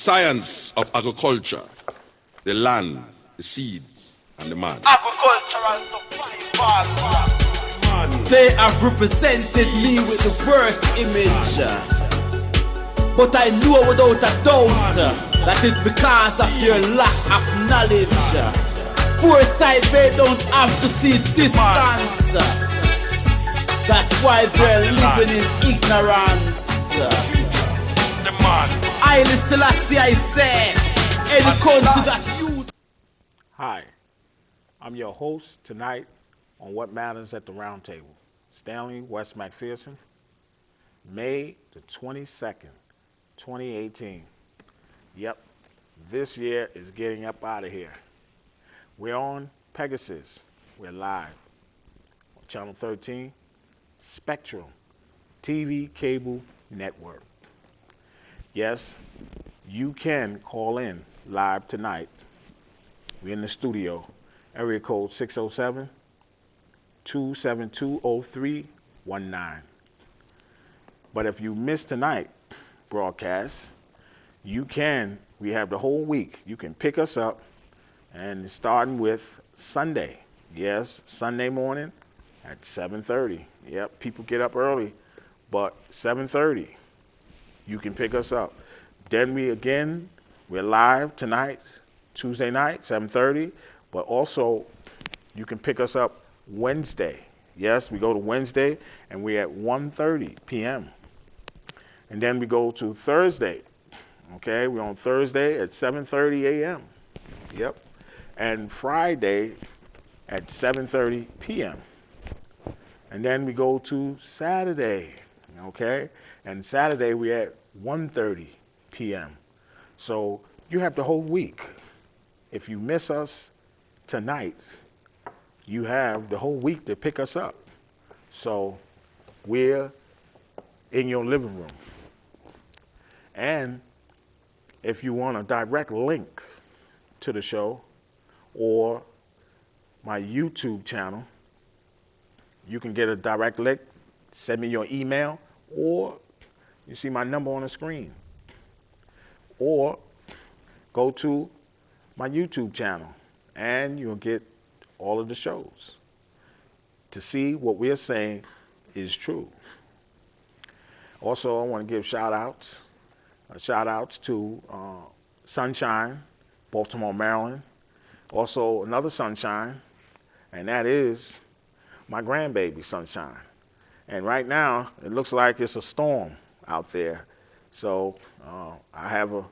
science of agriculture, the land, the seeds, and the man. Agricultural survival. They have represented me with the worst image, but I know without a doubt that it's because of your lack of knowledge. Foresight, they don't have to see distance. That's why they're living in ignorance. The man. I Chelasway, I say, any country that use. Hi, I'm your host tonight on What Matters at the Roundtable. Stanley, West McPherson, May the 22nd, 2018. Yep, this year is getting up out of here. We're on Pegasus. We're live on Channel 13, Spectrum, TV Cable Network. Yes, you can call in live tonight. We're in the studio. Area code 607-272-0319. But if you miss tonight's broadcast, we have the whole week. You can pick us up, and starting with Sunday. Yes, Sunday morning at 7:30. Yep, people get up early, but 7:30, you can pick us up. Then we're live tonight, Tuesday night, 7:30, but also you can pick us up Wednesday. Yes, we go to Wednesday, and we're at 1:30 p.m. And then we go to Thursday. Okay, we're on Thursday at 7:30 a.m. Yep. And Friday at 7:30 p.m. And then we go to Saturday. Okay, and Saturday we're at 1:30 p.m. So you have the whole week. If you miss us tonight, you have the whole week to pick us up. So we're in your living room. And if you want a direct link to the show or my YouTube channel, you can get a direct link, send me your email, or you see my number on the screen. Or go to my YouTube channel and you'll get all of the shows to see what we're saying is true. Also, I want to give shout outs to Sunshine, Baltimore, Maryland. Also, another Sunshine, and that is my grandbaby, Sunshine. And right now, it looks like it's a storm out there. So I have a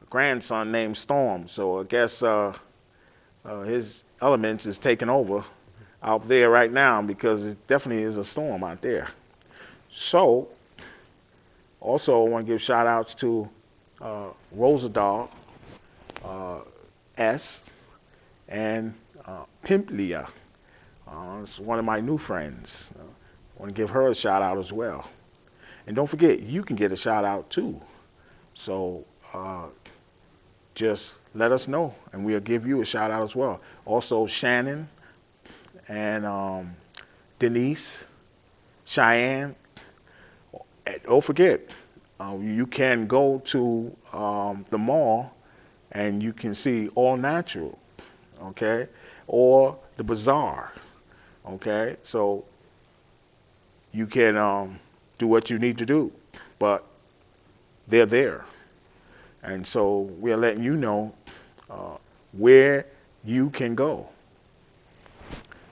grandson named Storm. So I guess his elements is taking over out there right now because it definitely is a storm out there. So also I want to give shout outs to Rosadog S and Pimplia. It's one of my new friends. I want to give her a shout out as well. And don't forget, you can get a shout out too. So just let us know and we'll give you a shout out as well. Also Shannon and Denise, Shyanne. Don't forget, you can go to the mall and you can see All Natural, okay, or the Bazaar, okay. So you can do what you need to do, but they're there, and so we're letting you know where you can go,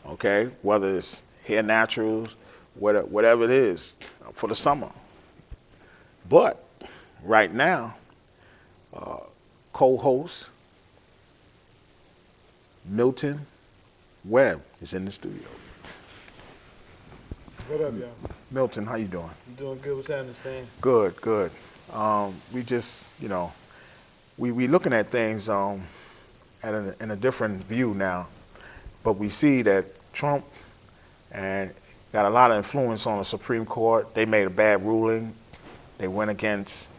okay, whether it's Hair Naturals, whatever it is for the summer. But right now, co-host Milton Webb is in the studio. What up, y'all? Milton, how you doing? You doing good? What's happening, Stan? Good. We just, we looking at things in a different view now, but we see that Trump and got a lot of influence on the Supreme Court. They made a bad ruling. They went against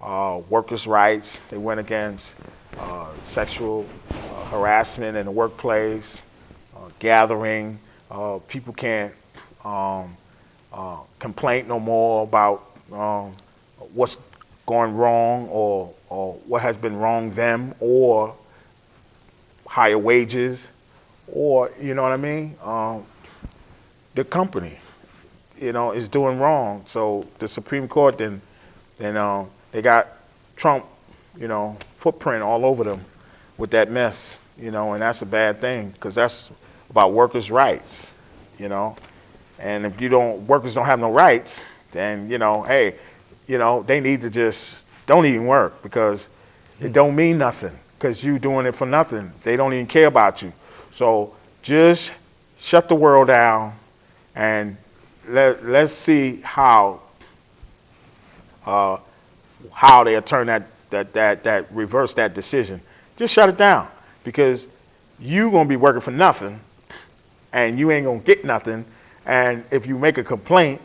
workers' rights. They went against sexual harassment in the workplace, gathering. People can't complain no more about what's going wrong or what has been wrong them, or higher wages, or, you know what I mean? The company, is doing wrong. So the Supreme Court then they got Trump, footprint all over them with that mess, and that's a bad thing, because that's about workers' rights, and if workers don't have no rights, then, hey, they need to just don't even work, because it don't mean nothing, because you doing it for nothing. They don't even care about you. So just shut the world down, and let's see how they'll turn that reverse that decision. Just shut it down, because you gonna be working for nothing, and you ain't gonna get nothing. And if you make a complaint,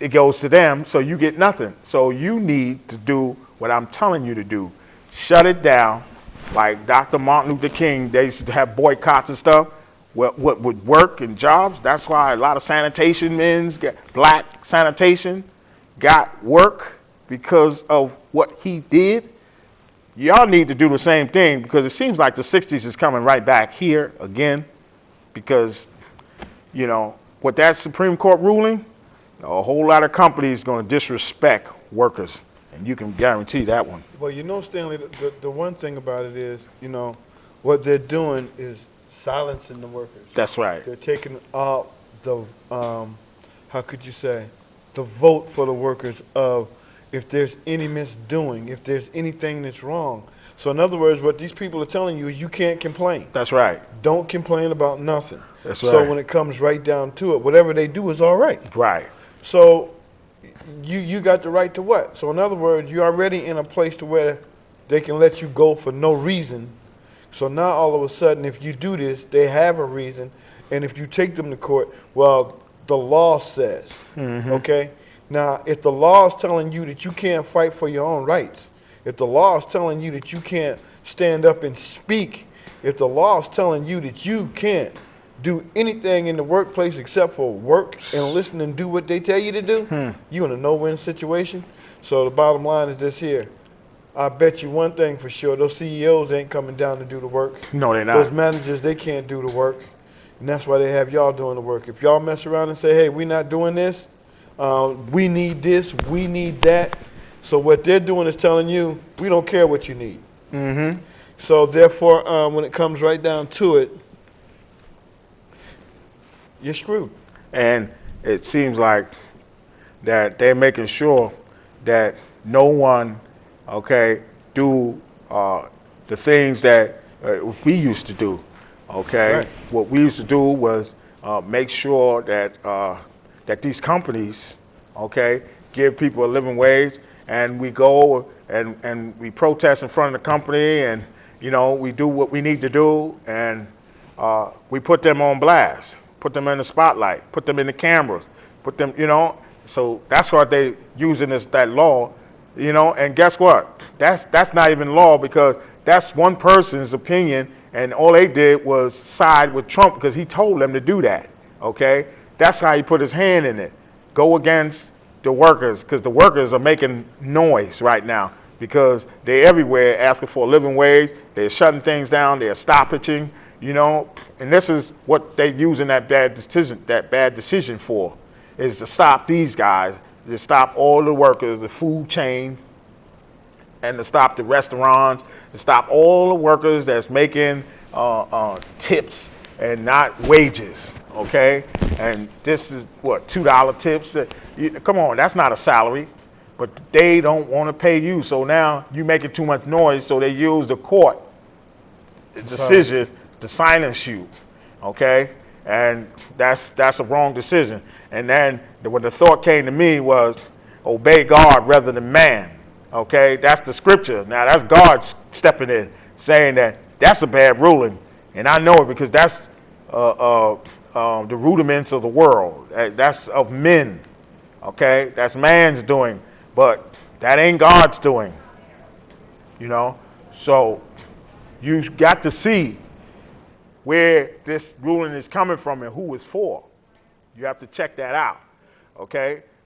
it goes to them, so you get nothing. So you need to do what I'm telling you to do. Shut it down. Like Dr. Martin Luther King, they used to have boycotts and stuff. What would work and jobs. That's why a lot of sanitation men's black sanitation got work, because of what he did. Y'all need to do the same thing, because it seems like the 60s is coming right back here again, because, with that Supreme Court ruling, a whole lot of companies going to disrespect workers, and you can guarantee that one. Well, Stanley, the one thing about it is, what they're doing is silencing the workers. That's right. They're taking out the, how could you say, the vote for the workers of if there's any misdoing, if there's anything that's wrong. So in other words, what these people are telling you is you can't complain. That's right. Don't complain about nothing. That's right. So when it comes right down to it, whatever they do is all right. Right. So you got the right to what? So in other words, you're already in a place to where they can let you go for no reason. So now all of a sudden, if you do this, they have a reason. And if you take them to court, well, the law says, okay? Now, if the law is telling you that you can't fight for your own rights, if the law is telling you that you can't stand up and speak, if the law is telling you that you can't do anything in the workplace except for work and listen and do what they tell you to do, you're in a no-win situation. So the bottom line is this here. I bet you one thing for sure, those CEOs ain't coming down to do the work. No, they're not. Those managers, they can't do the work. And that's why they have y'all doing the work. If y'all mess around and say, hey, we're not doing this, we need this, we need that. So what they're doing is telling you, we don't care what you need. So therefore, when it comes right down to it, you're screwed. And it seems like that they're making sure that no one, do the things that we used to do, Right. What we used to do was make sure that that these companies, give people a living wage, and we go and we protest in front of the company, and we do what we need to do, and we put them on blast, put them in the spotlight, put them in the cameras, put them, so that's what they using that law, and guess what? That's not even law, because that's one person's opinion, and all they did was side with Trump because he told them to do that, That's how he put his hand in it. Go against the workers, because the workers are making noise right now, because they're everywhere asking for a living wage. They're shutting things down. They're stoppaging, and this is what they're using that bad decision for, is to stop these guys, to stop all the workers, the food chain, and to stop the restaurants, to stop all the workers that's making tips and not wages, And this is what, $2 tips? Come on, that's not a salary, but they don't want to pay you. So now you're making too much noise, so they use the court decision to silence you, And that's a wrong decision. And then when the thought came to me was, obey God rather than man, That's the scripture. Now that's God stepping in, saying that that's a bad ruling. And I know it because that's the rudiments of the world. That's of men, That's man's doing, but that ain't God's doing, So you got to see where this ruling is coming from and who it's for. You have to check that out,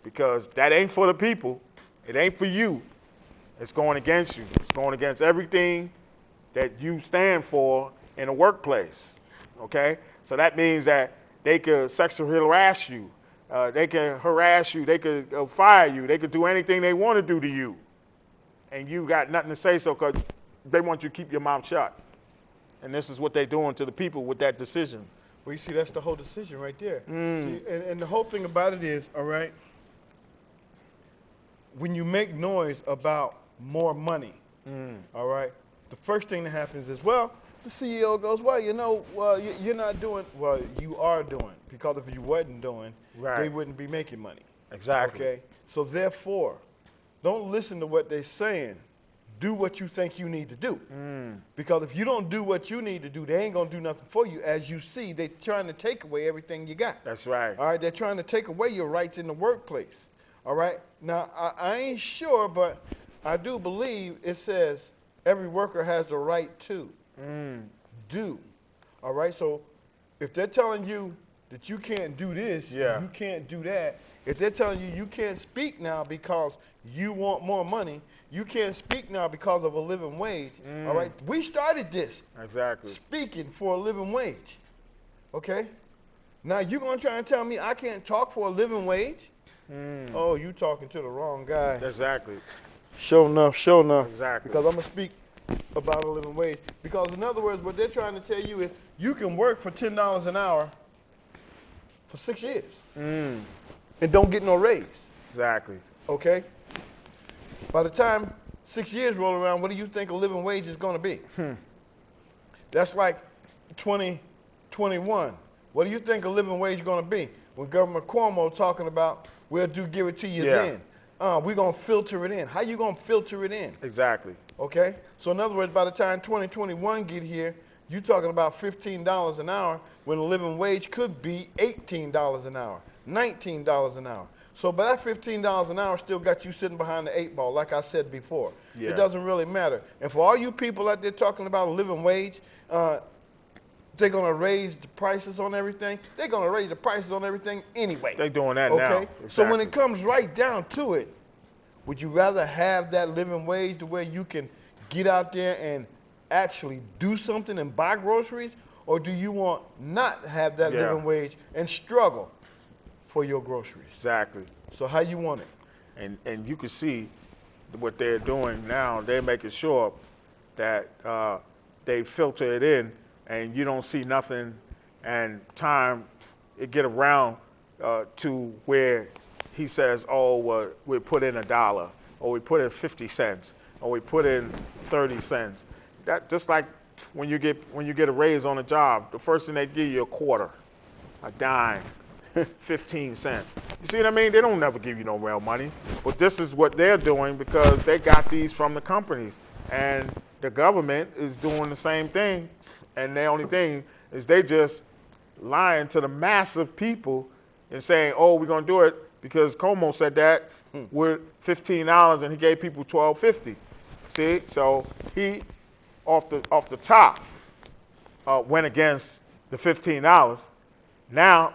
Because that ain't for the people. It ain't for you. It's going against you. It's going against everything that you stand for in a workplace, okay? So that means that they could sexually harass you. They can harass you. They could fire you. They could do anything they want to do to you. And you got nothing to say so because they want you to keep your mouth shut. And this is what they're doing to the people with that decision. Well, you see, that's the whole decision right there. See, and the whole thing about it is, all right, when you make noise about more money, all right, the first thing that happens is, well, the CEO goes, well, you're not doing, well, you are doing, because if you wasn't doing, they wouldn't be making money. Exactly. Okay? So therefore, don't listen to what they're saying. Do what you think you need to do. Because if you don't do what you need to do, they ain't going to do nothing for you. As you see, they're trying to take away everything you got. That's right. All right? They're trying to take away your rights in the workplace. All right? Now, I ain't sure, but I do believe it says every worker has the right to do. All right? So if they're telling you that you can't do this, you can't do that, if they're telling you you can't speak now because you want more money, you can't speak now because of a living wage, all right? We started this. Exactly. Speaking for a living wage, okay? Now you're going to try and tell me I can't talk for a living wage? Oh, you talking to the wrong guy. Exactly. Sure enough. Exactly. Because I'm going to speak about a living wage. Because in other words, what they're trying to tell you is you can work for $10 an hour for 6 years and don't get no raise. Exactly. Okay? By the time 6 years roll around, what do you think a living wage is going to be? That's like 2021. What do you think a living wage is going to be? When Governor Cuomo talking about we'll give it to you then. We're going to filter it in. How you going to filter it in? Exactly. Okay? So in other words, by the time 2021 get here, you're talking about $15 an hour when the living wage could be $18 an hour, $19 an hour. So by that $15 an hour still got you sitting behind the 8 ball, like I said before. It doesn't really matter. And for all you people out there talking about a living wage, they're going to raise the prices on everything. They're going to raise the prices on everything anyway. They're doing that now. Okay? Exactly. So when it comes right down to it, would you rather have that living wage to where you can get out there and actually do something and buy groceries? Or do you want not have that living wage and struggle for your groceries? Exactly. So how you want it? And you can see what they're doing now. They're making sure that they filter it in and you don't see nothing, and time it get around to where he says, oh, well, we put in $1, or we put in 50 cents, or we put in 30 cents. That just like when you get a raise on a job, the first thing they give you a quarter, a dime, 15 cents. You see what I mean? They don't never give you no real money. But this is what they're doing because they got these from the companies. And the government is doing the same thing. And the only thing is they just lying to the massive people and saying, oh, we're going to do it because Como said that with $15 and he gave people $12.50. See? So he, off the top, went against the $15. Now,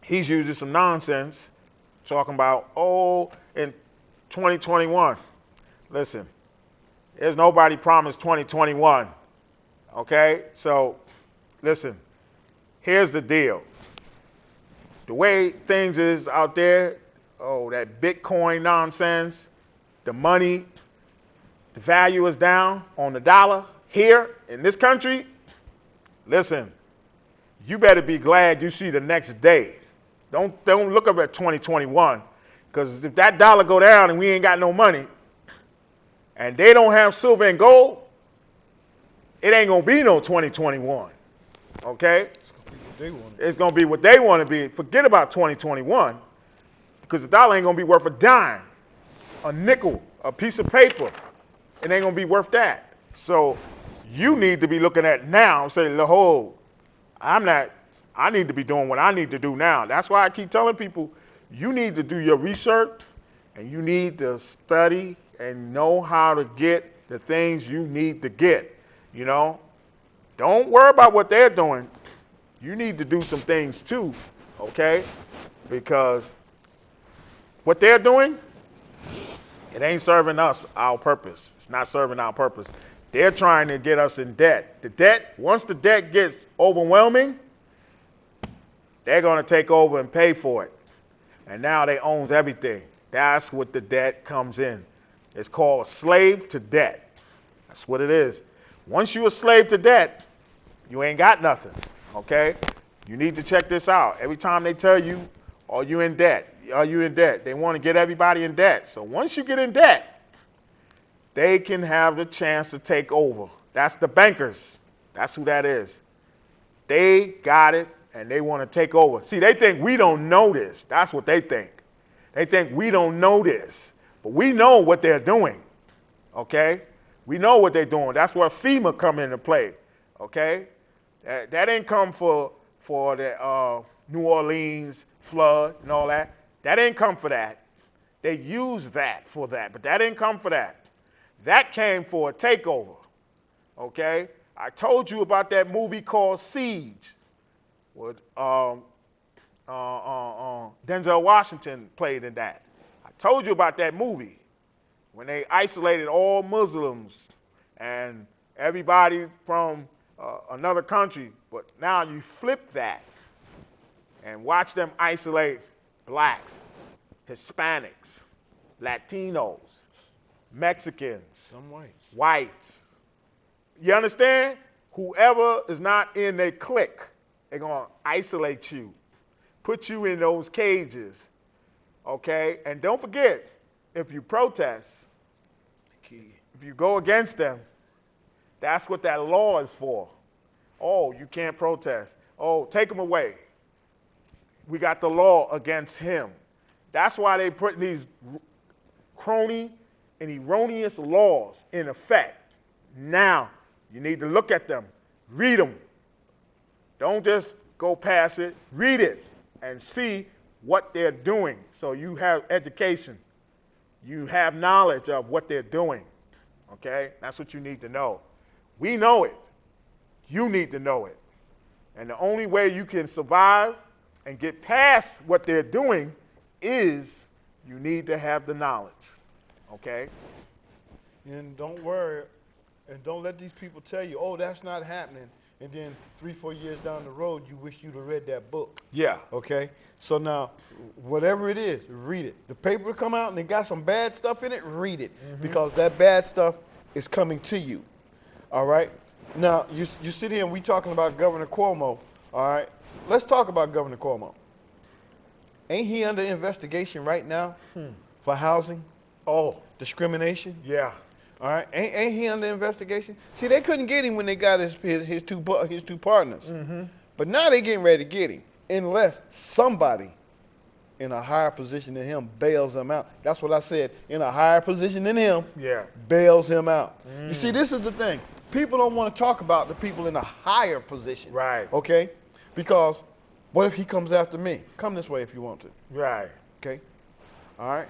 he's using some nonsense, talking about, oh, in 2021. Listen, there's nobody promised 2021, okay? So, listen, here's the deal. The way things is out there, oh, that Bitcoin nonsense, the money, the value is down on the dollar here in this country. Listen, you better be glad you see the next day. Don't look up at 2021, because if that dollar go down and we ain't got no money, and they don't have silver and gold, it ain't gonna be no 2021. Okay? It's gonna be what they want to be. Forget about 2021, because the dollar ain't gonna be worth a dime, a nickel, a piece of paper. It ain't gonna be worth that. So you need to be looking at now and say, "Hold, I need to be doing what I need to do now." That's why I keep telling people, you need to do your research and you need to study and know how to get the things you need to get. You know, don't worry about what they're doing. You need to do some things too, okay? Because what they're doing It ain't serving us our purpose. It's not serving our purpose. They're trying to get us in debt. Once the debt gets overwhelming, they're going to take over and pay for it. And now they owns everything. That's what the debt comes in. It's called slave to debt. That's what it is. Once you're a slave to debt, you ain't got nothing, okay? You need to check this out. Every time they tell you, are you in debt? Are you in debt? They want to get everybody in debt. So once you get in debt, they can have the chance to take over. That's the bankers. That's who that is. They got it, and they want to take over. See, they think we don't know this. That's what they think. They think we don't know this. But we know what they're doing, okay? We know what they're doing. That's where FEMA come into play, okay? That ain't come for the New Orleans flood and all that. That ain't come for that. They use that for that, but that ain't come for that. That came for a takeover, okay? I told you about that movie called Siege, with Denzel Washington played in that. I told you about that movie when they isolated all Muslims and everybody from another country, but now you flip that and watch them isolate blacks, Hispanics, Latinos, Mexicans, Some whites. whites. You understand? Whoever is not in their clique, they're going to isolate you, put you in those cages, okay? And don't forget, if you protest, if you go against them, that's what that law is for. Oh, you can't protest. Oh, take him away. We got the law against him. That's why they put these crony and erroneous laws in effect. Now, you need to look at them, read them. Don't just go past it. Read it and see what they're doing. So you have education. You have knowledge of what they're doing. Okay? That's what you need to know. We know it. You need to know it. And the only way you can survive and get past what they're doing is you need to have the knowledge. Okay? And don't worry, and don't let these people tell you, oh, that's not happening. And then 3-4 years down the road, you wish you'd have read that book. Yeah. Okay? So now, whatever it is, read it. The paper come out and they got some bad stuff in it, read it. Because that bad stuff is coming to you. All right? Now, you sit here and we talking about Governor Cuomo. All right? Let's talk about Governor Cuomo. Ain't he under investigation right now for housing? Oh, Discrimination? yeah. All right, ain't he under investigation? See, they couldn't get him when they got his two partners, but now they getting ready to get him unless somebody in a higher position than him bails him out. That's what I said. In a higher position than him, Yeah. bails him out. You see, this is the thing. People don't want to talk about the people in a higher position. Right. Okay, because what if he comes after me? Come this way if you want to. Right. Okay, all right.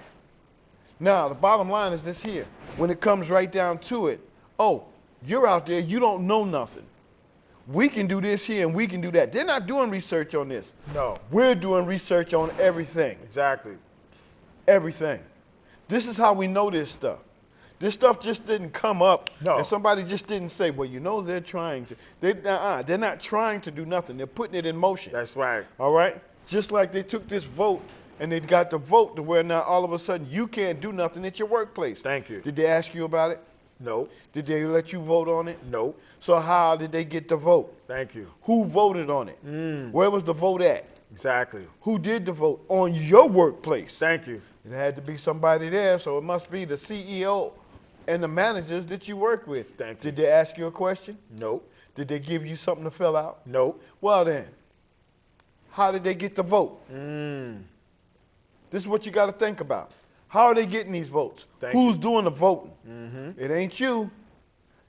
Now, the bottom line is this here. When it comes right down to it, oh, you're out there, you don't know nothing. We can do this here and we can do that. They're not doing research on this. No. We're doing research on everything. Exactly. Everything. This is how we know this stuff. This stuff just didn't come up No. and somebody just didn't say, well, you know they're trying to. They're not trying to do nothing. They're putting it in motion. That's right. All right? Just like they took this vote and they got the vote to where now all of a sudden you can't do nothing at your workplace. Thank you. Did they ask you about it? No. Did they let you vote on it? No. So how did they get the vote? Thank you. Who voted on it? Where was the vote at? Exactly. Who did the vote? On your workplace. Thank you. It had to be somebody there, so it must be the CEO and the managers that you work with. Thank you. Did they ask you a question? Nope. Did they give you something to fill out? Nope. Well then, how did they get the vote? This is what you got to think about. How are they getting these votes? Thank Who's doing the voting? It ain't you.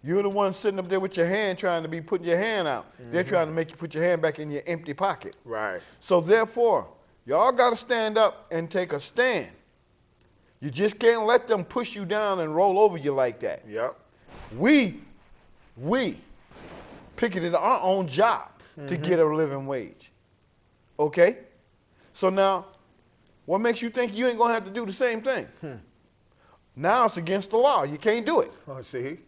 You're the one sitting up there with your hand trying to be putting your hand out. They're trying to make you put your hand back in your empty pocket. Right. So therefore, y'all got to stand up and take a stand. You just can't let them push you down and roll over you like that. Yep. We picketed our own job to get a living wage. Okay? So now, what makes you think you ain't going to have to do the same thing? Now it's against the law. You can't do it. Oh, see?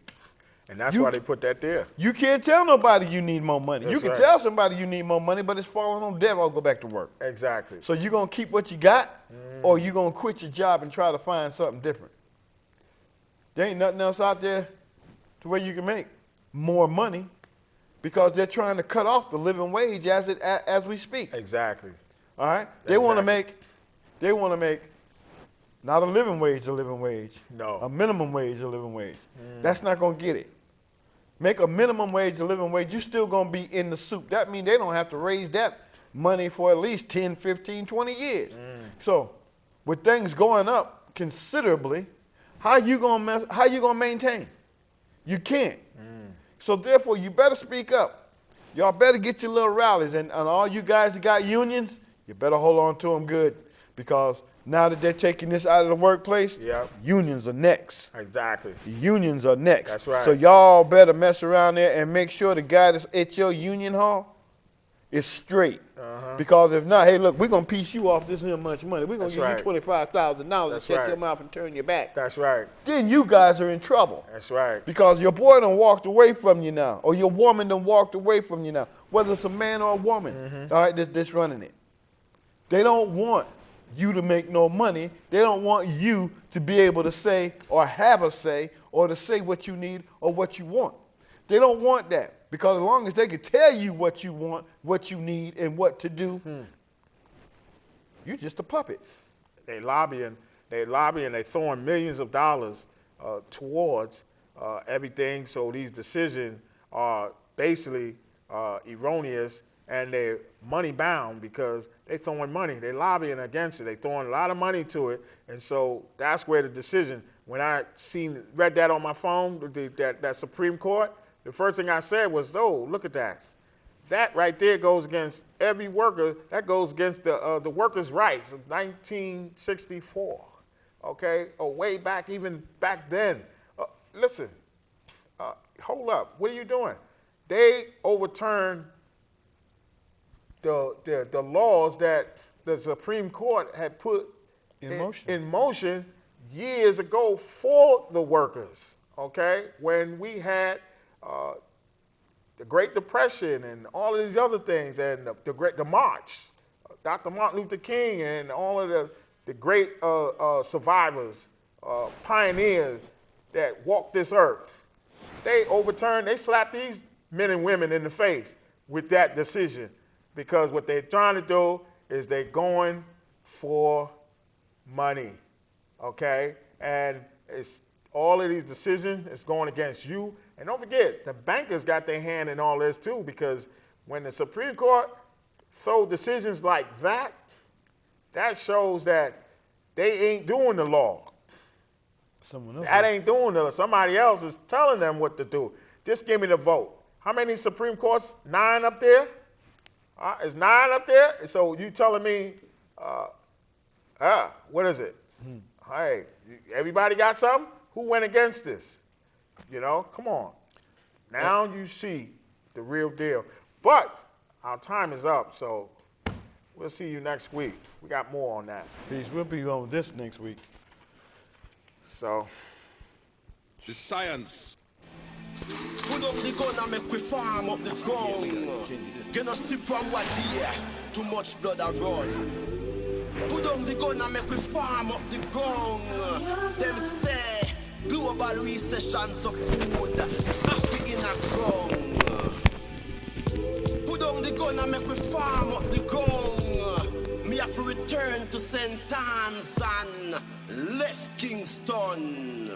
And that's why they put that there. You can't tell nobody you need more money. That's you can right. tell somebody you need more money, but it's falling on the devil. I'll go back to work. Exactly. So you going to keep what you got, or you going to quit your job and try to find something different? There ain't nothing else out there to where you can make more money because they're trying to cut off the living wage as we speak. Exactly. All right? They want to make not a living wage, No. a minimum wage, a living wage. That's not going to get it. Make a minimum wage, a living wage, you're still going to be in the soup. That means they don't have to raise that money for at least 10, 15, 20 years. So with things going up considerably, how you gonna maintain? You can't. So therefore, you better speak up. Y'all better get your little rallies, and all you guys that got unions, you better hold on to them good, because now that they're taking this out of the workplace, unions are next. Exactly. The unions are next. That's right. So y'all better mess around there and make sure the guy that's at your union hall is straight. Because if not, hey, look, we're going to piece you off this here much money. We're going to give you $25,000 and shut your mouth and turn your back. That's right. Then you guys are in trouble. That's right. Because your boy done walked away from you now, or your woman done walked away from you now, whether it's a man or a woman, all right, that's running it. They don't want you to make no money. They don't want you to be able to say or have a say or to say what you need or what you want. They don't want that. Because as long as they can tell you what you want, what you need, and what to do, you're just a puppet. They lobbying, they throwing millions of dollars towards everything. So these decisions are basically erroneous, and they're money bound because they're throwing money. They're lobbying against it. They're throwing a lot of money to it. And so that's where the decision, when I read that on my phone, that Supreme Court, the first thing I said was, oh, look at that. That right there goes against every worker. That goes against the workers' rights of 1964, okay? Or way back, even back then. Listen, hold up. What are you doing? They overturned the laws that the Supreme Court had put in motion years ago for the workers, okay? When we had the Great Depression and all of these other things, and the March, Dr. Martin Luther King and all of the great survivors, pioneers that walked this earth. They slapped these men and women in the face with that decision, because what they're trying to do is they're going for money, okay? And it's all of these decisions is going against you. And don't forget, the bankers got their hand in all this too, because when the Supreme Court throw decisions like that, that shows that they ain't doing the law. That ain't doing the law. Somebody else is telling them what to do. Just give me the vote. How many Supreme Courts? 9 up there? Is 9 up there? So you telling me, what is it? Hey, everybody got something? Who went against this? You know, come on. Now you see the real deal. But our time is up, so we'll see you next week. We got more on that. Peace. We'll be on this next week. So. The science. Put up the gun and make we farm up the ground. You know, see from what year, too much blood a run. Put up the gun and make we farm up the ground. Them say, global recession of food, Africa in a ground. Put down the gun and make we farm up the ground. Me have to return to St. Anne's and left Kingston.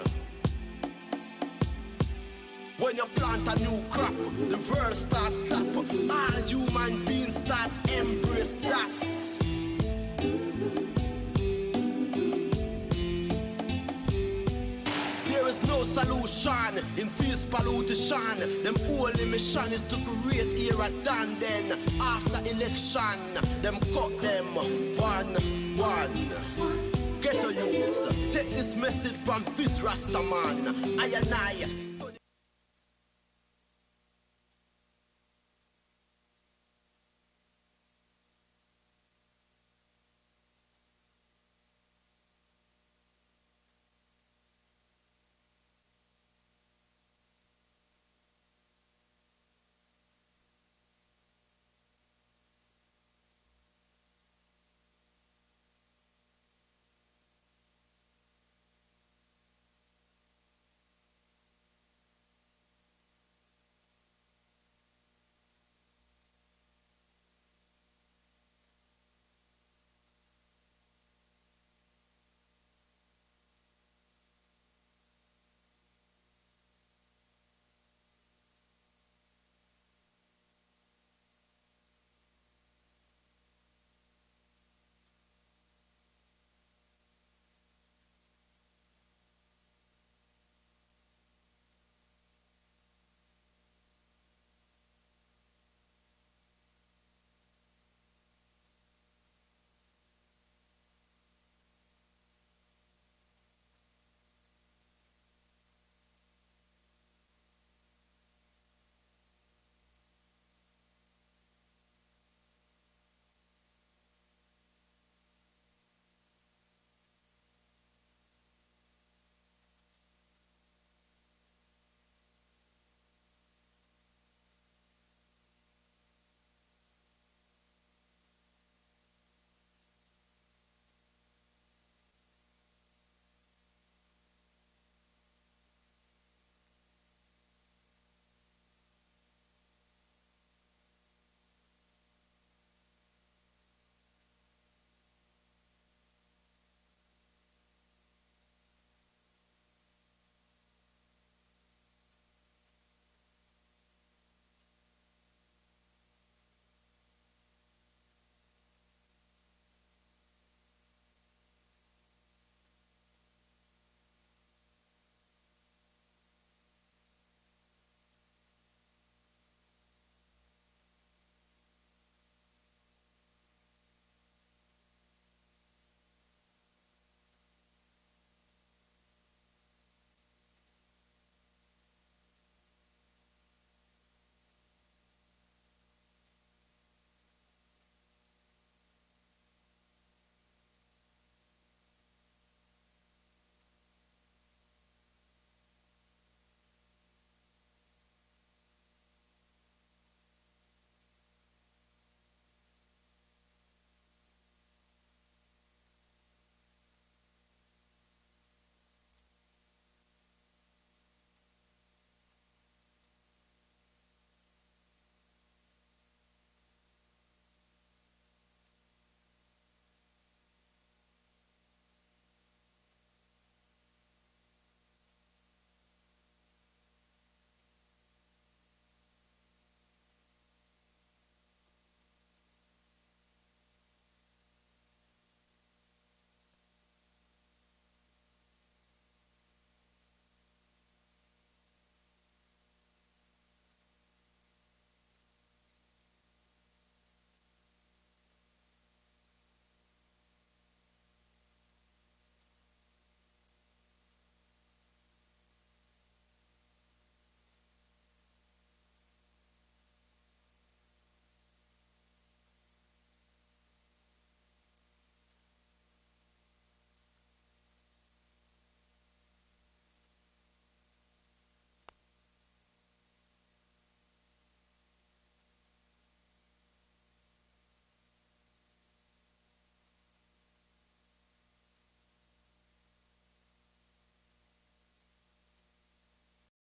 When you plant a new crop, the world start clap. All human beings start embrace that. There is no solution in peace pollution. Them only mission is to create era done. Then after election, them cut them one. Ghetto youths, take this message from this Rasta man. I and I.